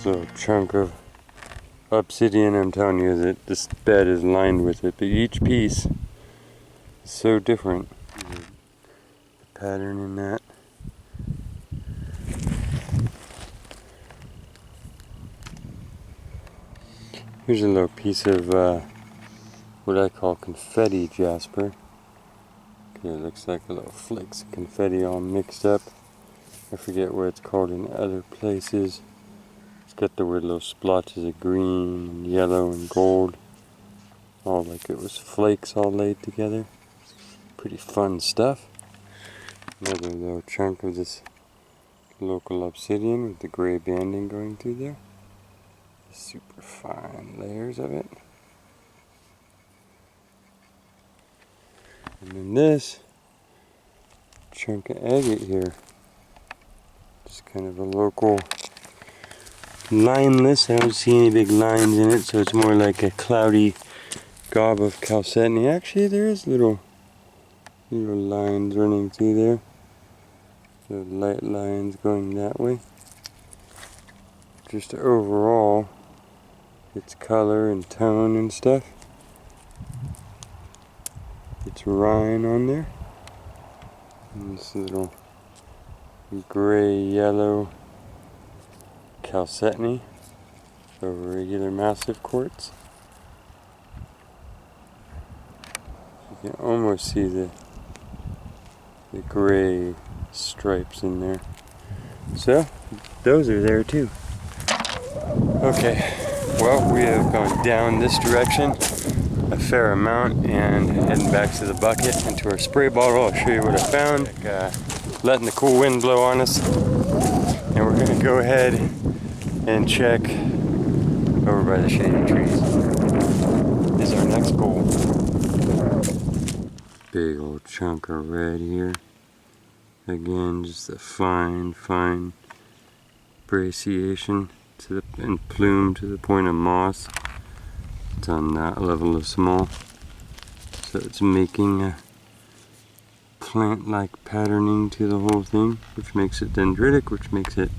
This little chunk of obsidian, I'm telling you that this bed is lined with it, but each piece is so different. The pattern in that. Here's a little piece of what I call confetti jasper. Okay, it looks like a little flakes of confetti all mixed up. I forget what it's called in other places. It's got the weird little splotches of green and yellow and gold. All like it was flakes all laid together. Pretty fun stuff. Another little chunk of this local obsidian with the gray banding going through there. Super fine layers of it. And then this chunk of agate here. Just kind of a local lineless. I don't see any big lines in it, so it's more like a cloudy gob of chalcedony. Actually, there is little lines running through there. The light lines going that way. Just overall, its color and tone and stuff. It's Rockin on there. And this little gray yellow chalcedony over regular massive quartz. You can almost see the gray stripes in there. So those are there too. Okay, well, we have gone down this direction a fair amount and heading back to the bucket into our spray bottle. I'll show you what I found. Letting the cool wind blow on us, and we're going to go ahead and check over by the shady trees. Is our next goal. Big old chunk of red here. Again, just a fine brachiation to the and plume to the point of moss. It's on that level of small, so it's making a plant-like patterning to the whole thing, which makes it dendritic, which makes it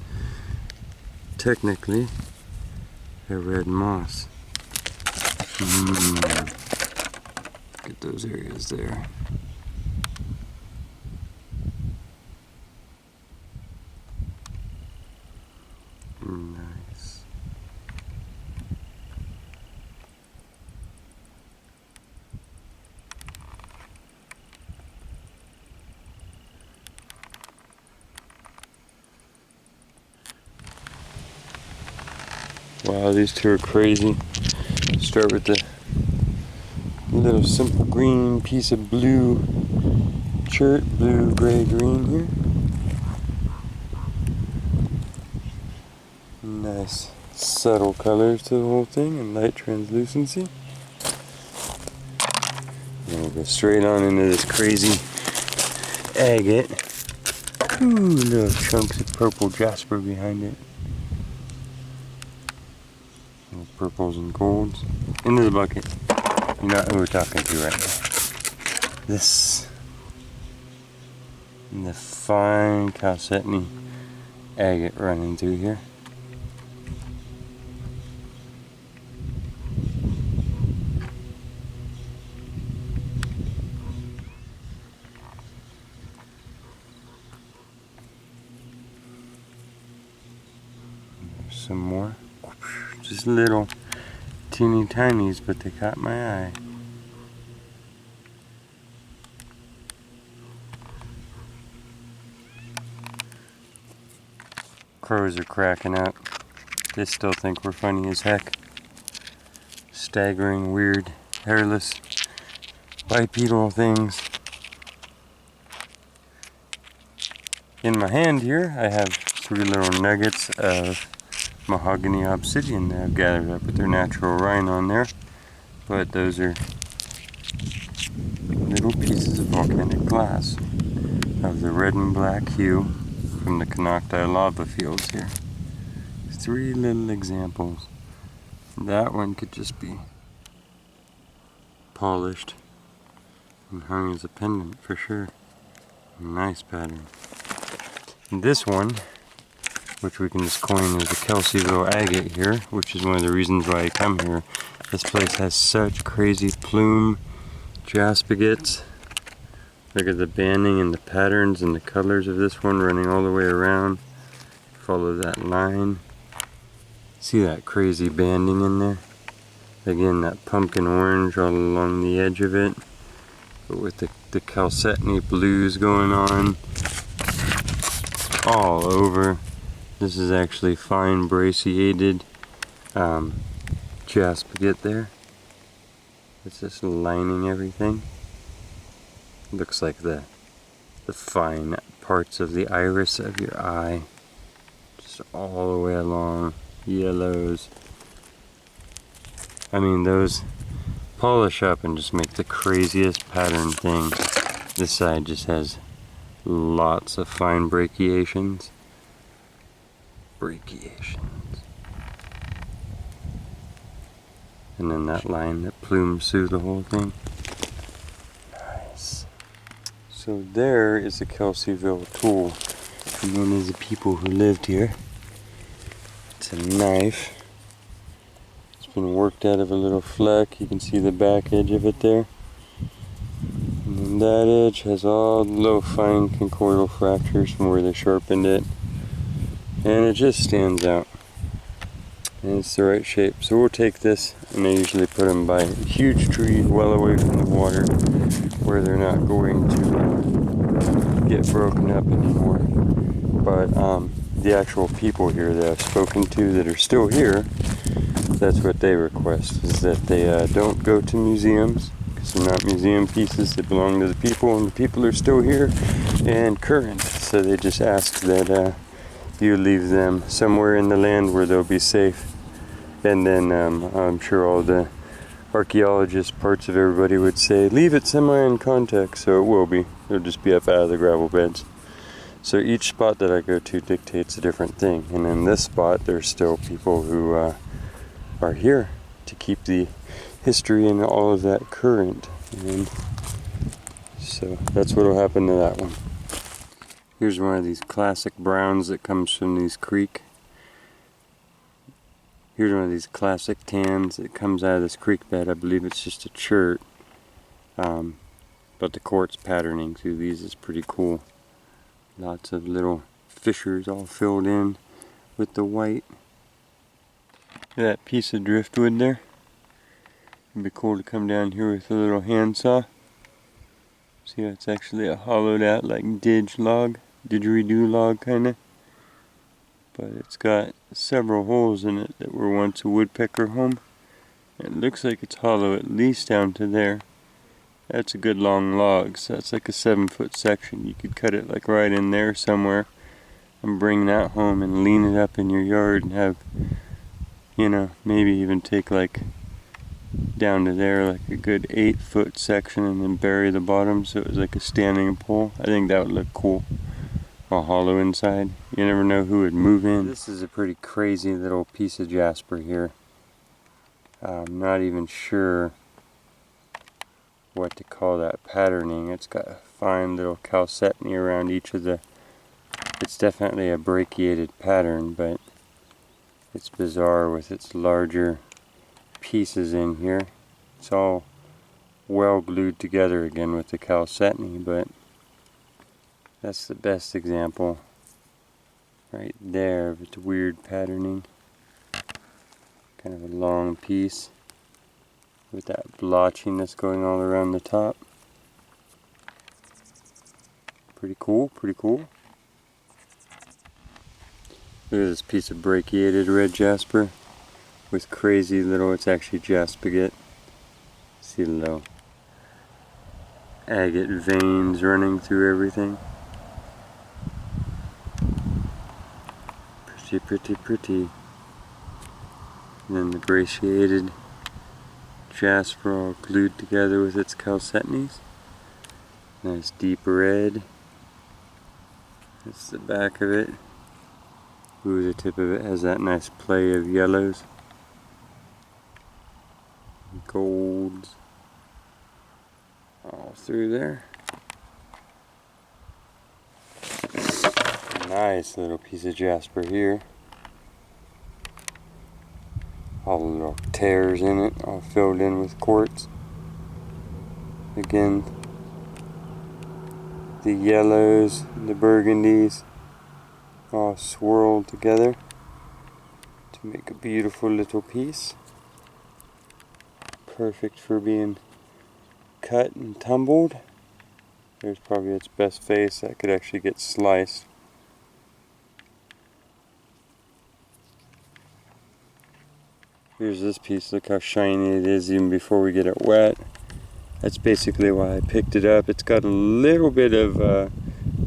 technically a red moss. Look at those areas there. Nice. Wow, these two are crazy. Start with the little simple green piece of blue chert, blue, gray, green here. Nice subtle colors to the whole thing and light translucency. And we'll go straight on into this crazy agate. Ooh, little chunks of purple jasper behind it. Little purples and golds. Into the bucket. You know who we're talking to right now. This and the fine chalcedony agate running through here. Some more, just little teeny tinies, but they caught my eye. Crows are cracking up. They still think we're funny as heck. Staggering, weird, hairless, bipedal things. In my hand here, I have 3 little nuggets of mahogany obsidian that I've gathered up with their natural rind on there, but those are little pieces of volcanic glass of the red and black hue from the Canocti lava fields here. 3 little examples. That one could just be polished and hung as a pendant for sure. Nice pattern. And this one which we can just coin as the Kelseyville agate here, which is one of the reasons why I come here. This place has such crazy plume jaspagates. Look at the banding and the patterns and the colors of this one running all the way around. Follow that line. See that crazy banding in there? Again, that pumpkin orange all along the edge of it. But with the chalcedony blues going on all over. This is actually fine brachiated jaspagate there. It's just lining everything. Looks like the fine parts of the iris of your eye. Just all the way along. Yellows. I mean, those polish up and just make the craziest pattern thing. This side just has lots of fine brachiations. And then that line that plumes through the whole thing. Nice. So there is the Kelseyville tool, known as the people who lived here. It's a knife. It's been worked out of a little fleck. You can see the back edge of it there. And then that edge has all the little fine conchoidal fractures from where they sharpened it. And it just stands out. And it's the right shape. So we'll take this, and I usually put them by a huge tree well away from the water where they're not going to get broken up anymore. But the actual people here that I've spoken to that are still here, that's what they request, is that they don't go to museums, because they're not museum pieces. They belong to the people, and the people are still here and current. So they just ask that you leave them somewhere in the land where they'll be safe. And then I'm sure all the archaeologist parts of everybody would say, leave it semi in contact, so it will be. It'll just be up out of the gravel beds. So each spot that I go to dictates a different thing. And in this spot, there's still people who are here to keep the history and all of that current. And so that's what will happen to that one. Here's one of these classic browns that comes from these creek. Here's one of these classic tans that comes out of this creek bed. I believe it's just a chert. But the quartz patterning through these is pretty cool. Lots of little fissures all filled in with the white. Look at that piece of driftwood there. It'd be cool to come down here with a little handsaw. See, that's actually a hollowed out like didgeridoo log kinda. But it's got several holes in it that were once a woodpecker home. It looks like it's hollow at least down to there. That's a good long log, so that's like a 7-foot section. You could cut it like right in there somewhere and bring that home and lean it up in your yard and have, you know, maybe even take like down to there like a good 8-foot section and then bury the bottom so it was like a standing pole. I think that would look cool. All hollow inside. You never know who would move in. This is a pretty crazy little piece of jasper here. I'm not even sure what to call that patterning. It's got a fine little chalcedony around each of the... It's definitely a brachiated pattern, but it's bizarre with its larger pieces in here. It's all well glued together again with the chalcedony, but that's the best example right there of its weird patterning. Kind of a long piece with that blotchiness going all around the top. Pretty cool, pretty cool. Look at this piece of brachiated red jasper with crazy little, it's actually jaspagate. See the little agate veins running through everything. Pretty. And then the brachiated jasper all glued together with its chalcedonies. Nice deep red. That's the back of it. Ooh, the tip of it has that nice play of yellows. Golds. All through there. Nice little piece of jasper here. All the little tears in it, all filled in with quartz. Again, the yellows, the burgundies, all swirled together to make a beautiful little piece. Perfect for being cut and tumbled. There's probably its best face. That could actually get sliced. Here's this piece. Look how shiny it is even before we get it wet. That's basically why I picked it up. It's got a little bit of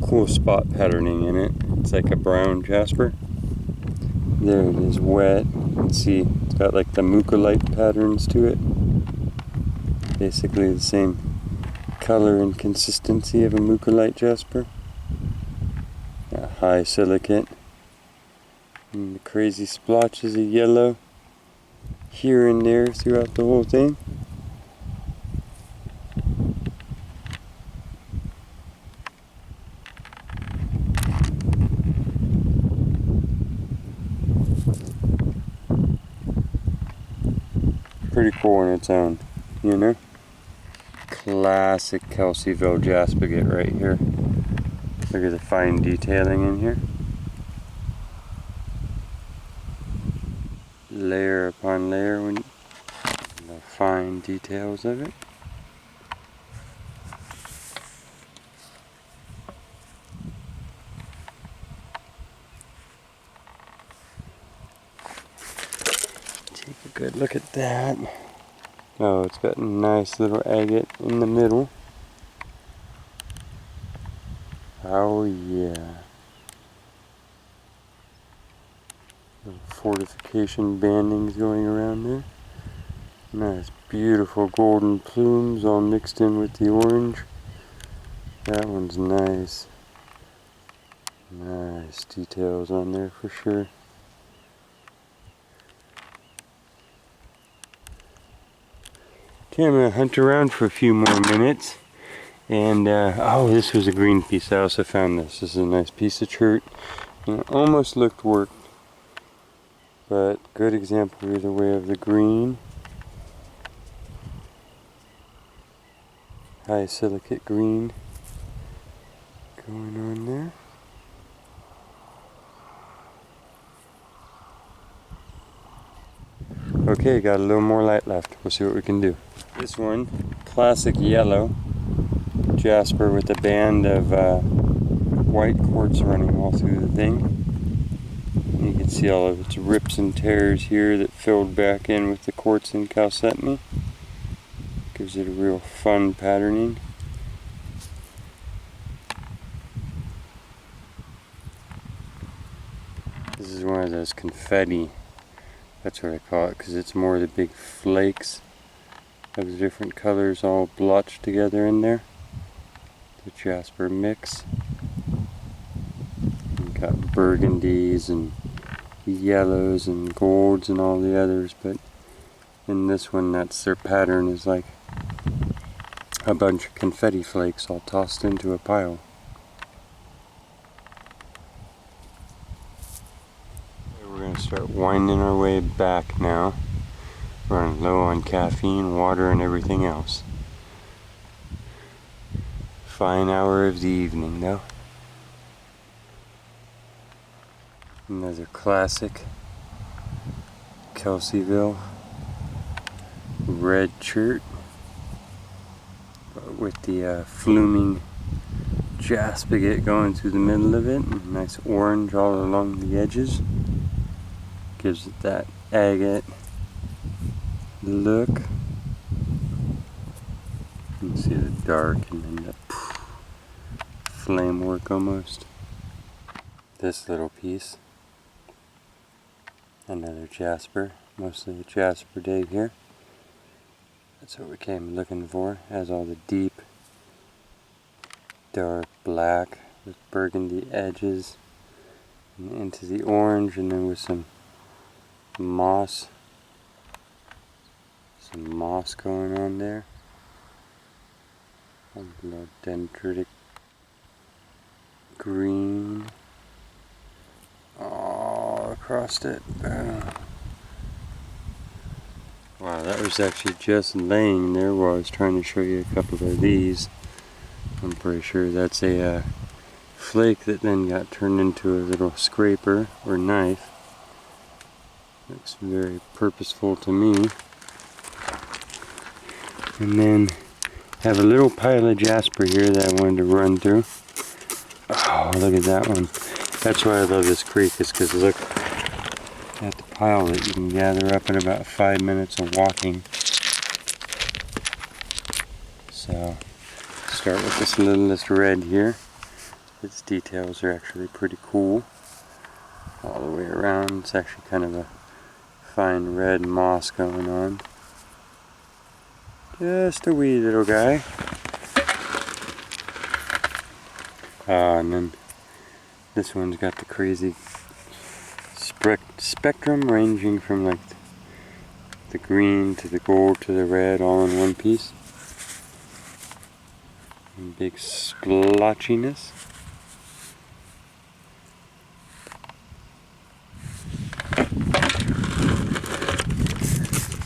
cool spot patterning in it. It's like a brown jasper. There it is, wet. You can see it's got like the mucolite patterns to it. Basically the same color and consistency of a mucolite jasper. A high silicate. And the crazy splotches of yellow here and there throughout the whole thing. Pretty cool on its own, you know? Classic Kelseyville jaspagate right here. Look at the fine detailing in here. Layer upon layer, when the fine details of it. Take a good look at that. Oh, it's got a nice little agate in the middle. Oh yeah. Little fortification bandings going around there. Nice beautiful golden plumes all mixed in with the orange. That one's nice. Nice details on there for sure. Okay, I'm going to hunt around for a few more minutes. And, oh, this was a green piece. I also found this. This is a nice piece of chert. And it almost looked worked. But good example either way of the green. High silicate green going on there. Okay, got a little more light left. We'll see what we can do. This one, classic yellow jasper with a band of white quartz running all through the thing. And you can see all of its rips and tears here that filled back in with the quartz and chalcedony. Gives it a real fun patterning. This is one of those confetti. That's what I call it, because it's more of the big flakes of the different colors all blotched together in there. The jasper mix. You've got burgundies and yellows and golds and all the others, but in this one, that's their pattern, is like a bunch of confetti flakes all tossed into a pile. We're going to start winding our way back now. We're running low on caffeine, water, and everything else. Fine hour of the evening though. Another classic Kelseyville red chert, but with the fluming jaspagate going through the middle of it, and nice orange all along the edges. Gives it that agate look. You can see the dark and then the flame work almost. This little piece, another jasper, mostly a jasper day here. That's what we came looking for. Has all the deep dark black with burgundy edges and into the orange, and then with some moss going on there. A little dendritic green all across it. Wow, that was actually just laying there while I was trying to show you a couple of these. I'm pretty sure that's a flake that then got turned into a little scraper or knife. Looks very purposeful to me. And then have a little pile of jasper here that I wanted to run through. Oh, look at that one. That's why I love this creek, is because look at the pile that you can gather up in about 5 minutes of walking. So, start with this littlest red here. Its details are actually pretty cool. All the way around, it's actually kind of a fine red moss going on. Just a wee little guy. And then this one's got the crazy spectrum ranging from like the green to the gold to the red all in one piece. And big splotchiness.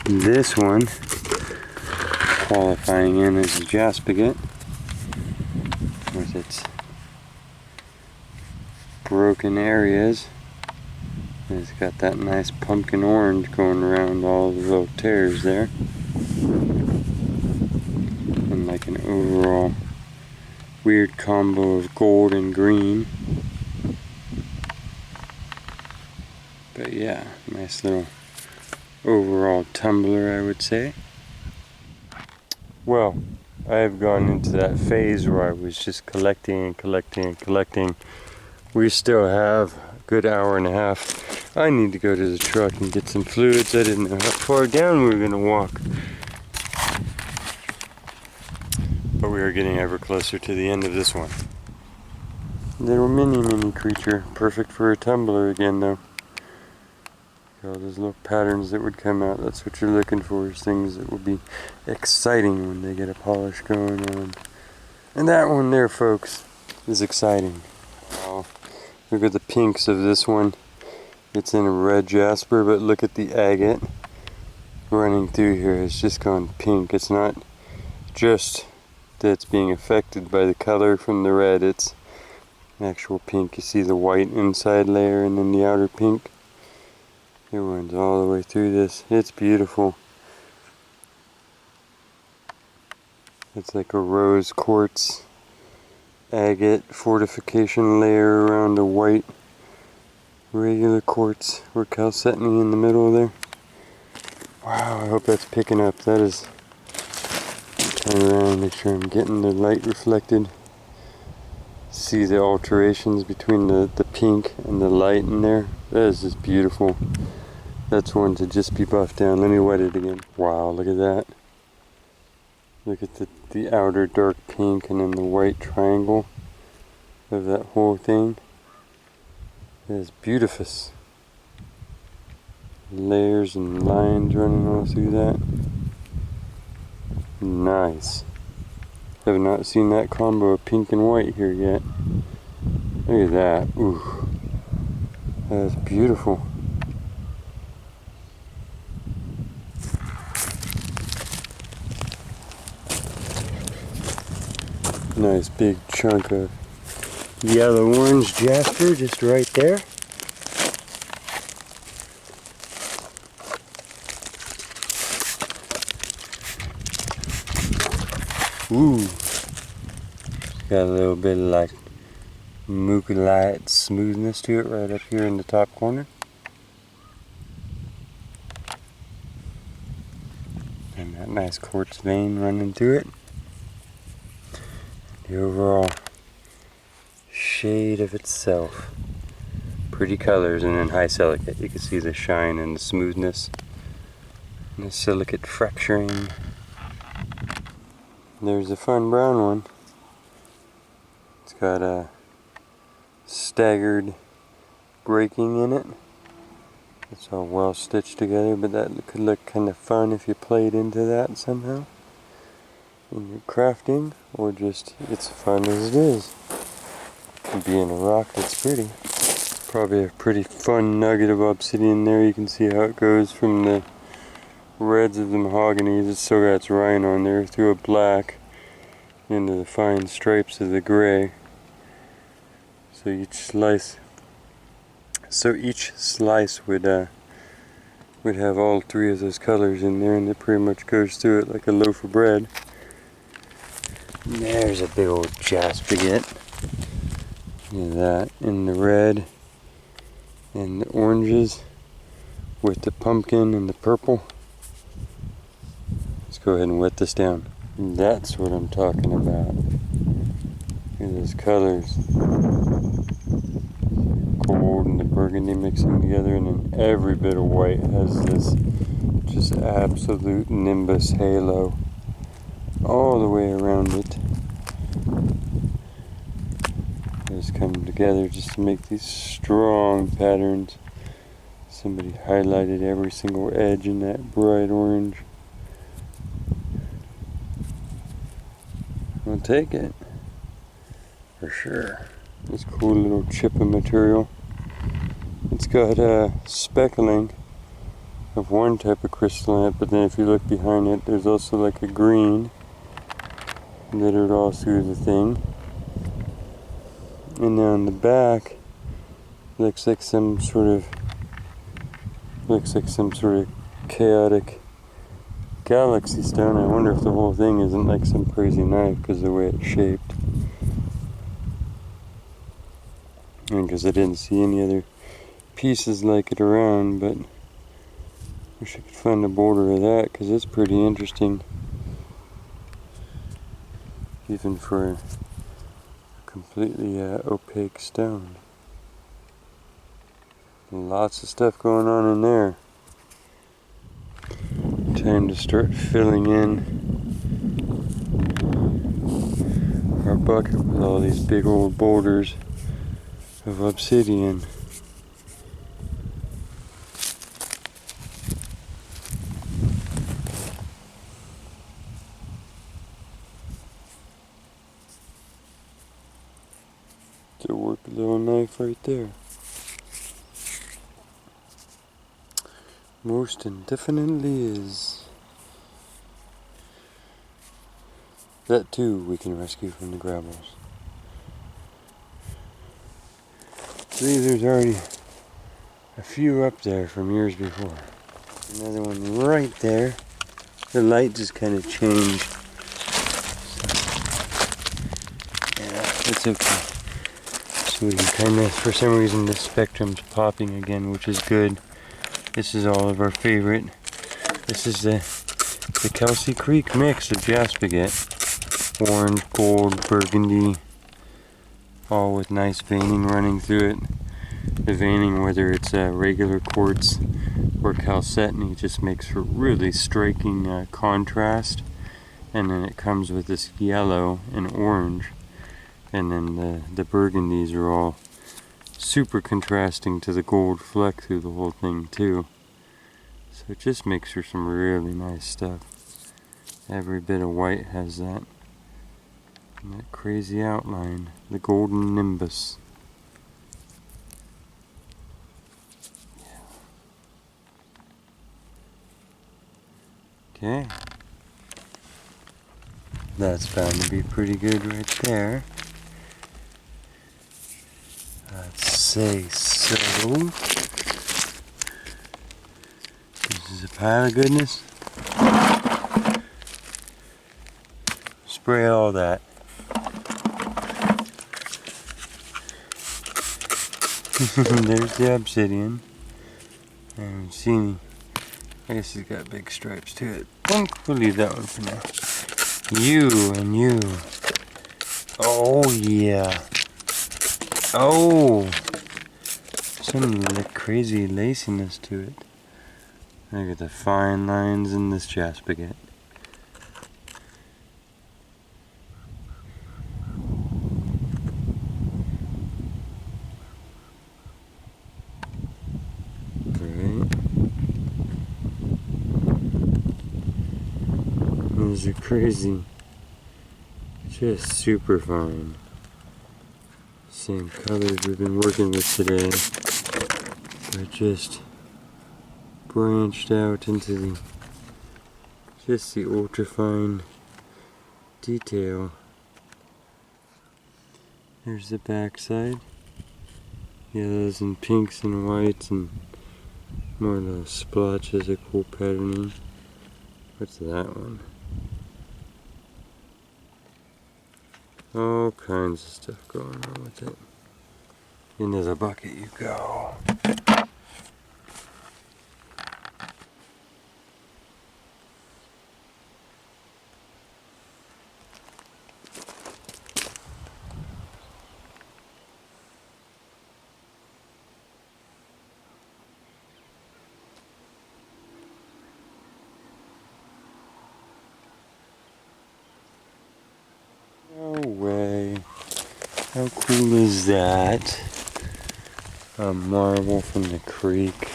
This one qualifying in as a jaspagate with its broken areas. It's got that nice pumpkin orange going around all the little tears there. And like an overall weird combo of gold and green. But yeah, nice little overall tumbler, I would say. Well, I have gone into that phase where I was just collecting and collecting and collecting. We still have a good hour and a half. I need to go to the truck and get some fluids. I didn't know how far down we were going to walk. But we are getting ever closer to the end of this one. Little mini creature. Perfect for a tumbler again though. All those little patterns that would come out. That's what you're looking for, is things that will be exciting when they get a polish going on. And that one there, folks, is exciting. Wow. Look at the pinks of this one. It's in a red jasper, but look at the agate running through here. It's just gone pink. It's not just that it's being affected by the color from the red. It's actual pink. You see the white inside layer and then the outer pink. It runs all the way through this. It's beautiful. It's like a rose quartz agate fortification layer around a white regular quartz or chalcedony in the middle there. Wow, I hope that's picking up. That is. Turn around, make sure I'm getting the light reflected. See the alterations between the pink and the light in there. That is just beautiful. That's one to just be buffed down. Let me wet it again. Wow, look at that. Look at the outer dark pink and then the white triangle of that whole thing. It is beautiful. Layers and lines running all through that. Nice. Have not seen that combo of pink and white here yet. Look at that. Ooh. That is beautiful. Nice big chunk of yellow orange jasper just right there. Ooh. Got a little bit of like mucilite smoothness to it right up here in the top corner. And that nice quartz vein running through it. The overall shade of itself. Pretty colors, and then high silicate. You can see the shine and the smoothness and the silicate fracturing. There's a fun brown one. It's got a staggered breaking in it. It's all well stitched together, but that could look kind of fun if you played into that somehow in your crafting, or just it's fun as it is. Being a rock that's pretty. Probably a pretty fun nugget of obsidian there. You can see how it goes from the reds of the mahogany. It's still got its rind on there through a black into the fine stripes of the gray. So each slice would have all three of those colors in there, and it pretty much goes through it like a loaf of bread. And there's a big old jaspagate. Look at that, in the red and the oranges with the pumpkin and the purple. Let's go ahead and wet this down. That's what I'm talking about. Look at those colors. Gold and the burgundy mixing together, and then every bit of white has this just absolute nimbus halo all the way around it. It's coming together just to make these strong patterns. Somebody highlighted every single edge in that bright orange. I'll take it for sure. This cool little chip of material. It's got speckling of one type of crystalline, but then if you look behind it, there's also like a green littered all through the thing. And then on the back, looks like some sort of chaotic galaxy stone. I wonder if the whole thing isn't like some crazy knife because of the way it's shaped. And because I didn't see any other pieces like it around, but wish I could find a border of that because it's pretty interesting. Even for a completely opaque stone. Lots of stuff going on in there. Time to start filling in our bucket with all these big old boulders of obsidian. It's a work little knife right there. Most indefinitely is. That too we can rescue from the gravels. See, there's already a few up there from years before. Another one right there. The light just kind of changed. So, yeah, it's okay. So we can kind of, for some reason the spectrum's popping again, which is good. This is all of our favorite. This is the Kelsey Creek mix of jaspagate. Orange, gold, burgundy, all with nice veining running through it. The veining, whether it's regular quartz or chalcedony, just makes for really striking contrast. And then it comes with this yellow and orange. And then the burgundies are all super contrasting to the gold fleck through the whole thing too. So it just makes for some really nice stuff. Every bit of white has that. And that crazy outline, the golden nimbus. Okay. That's bound to be pretty good right there. I'd say so. This is a pile of goodness. Spray all that. There's the obsidian. I haven't seen any. I guess it's got big stripes to it. We'll leave that one for now. You and you. Oh yeah. Oh! Some like crazy laciness to it. Look at the fine lines in this jaspagate. Those are crazy. Just super fine. Same colors we've been working with today. We're just branched out into the ultrafine detail. There's the back side. Yellows and pinks and whites and more little splotches of cool patterning. What's that one? All kinds of stuff going on with it. Into the bucket you go. No way. How cool is that? A marble from the creek.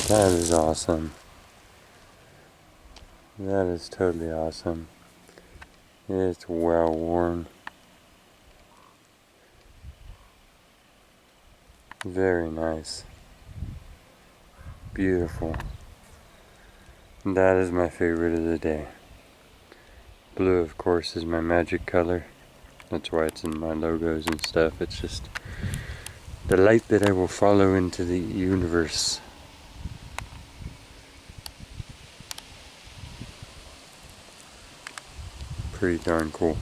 That is awesome. That is totally awesome. It's well worn. Very nice. Beautiful. That is my favorite of the day. Blue, of course, is my magic color. That's why it's in my logos and stuff. It's just the light that I will follow into the universe. Pretty darn cool.